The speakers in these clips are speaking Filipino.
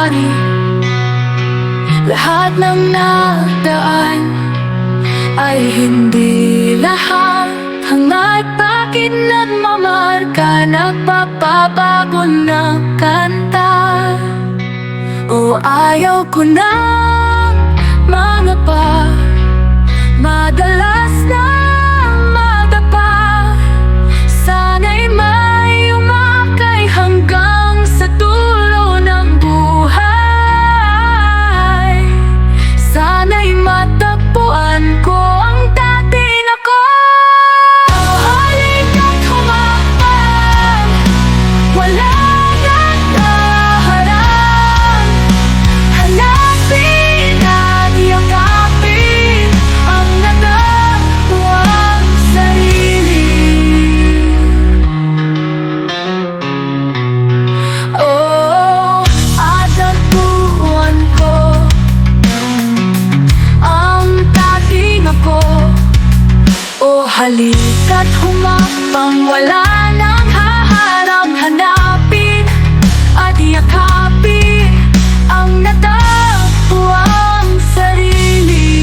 mawari. Lahat ng nadaan ay hindi lahat hangad. Bakit nagmamarka, nagpapabago ng kanta? O ayaw ko ng mga pa, madalas na madapa. Sana'y may umakay hanggang sa dulo ng buhay. Sana'y matagpuan ko ang dating ako. Halika't humakbang, wala nang naharang. Hanapin at yakapin ang nagawang sarili. Oh, at nagpuan ko ang dating ako. Oh, halika't humakbang, wala nang haharang. Hanapin at yakapin ang natagpuang sarili.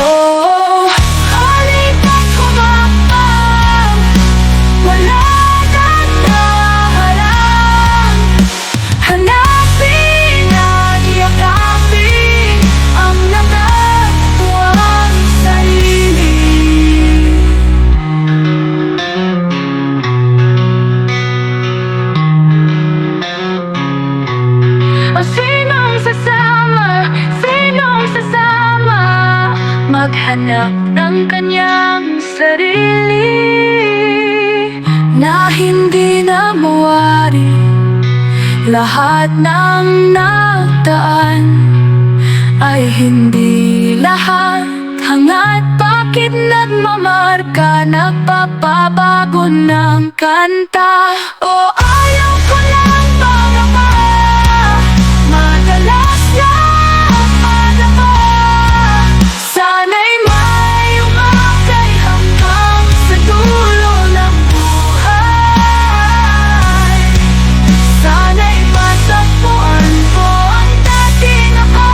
Oh, halika't humakbang, wala nang naharang. Hanapin at yakapin ang natagpuang sarili. O sinong sasama maghanap ng kanyang sarili, na hindi na mawari. Lahat ng nagdaan ay hindi lahat hangad. Bakit nagmamarka, nagpapabago ng kanta? O ayaw ko lang mga pa, madalas na madapa. Sana'y may umakay hanggang sa dulo ng buhay. Sana'y matagpuan ko ang dating ako.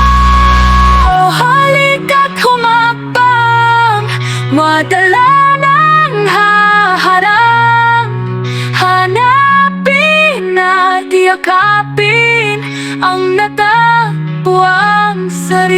Oh, halika't humakbang, madala ng haharang. Hanapin at yakapin ang natagpuang sarili.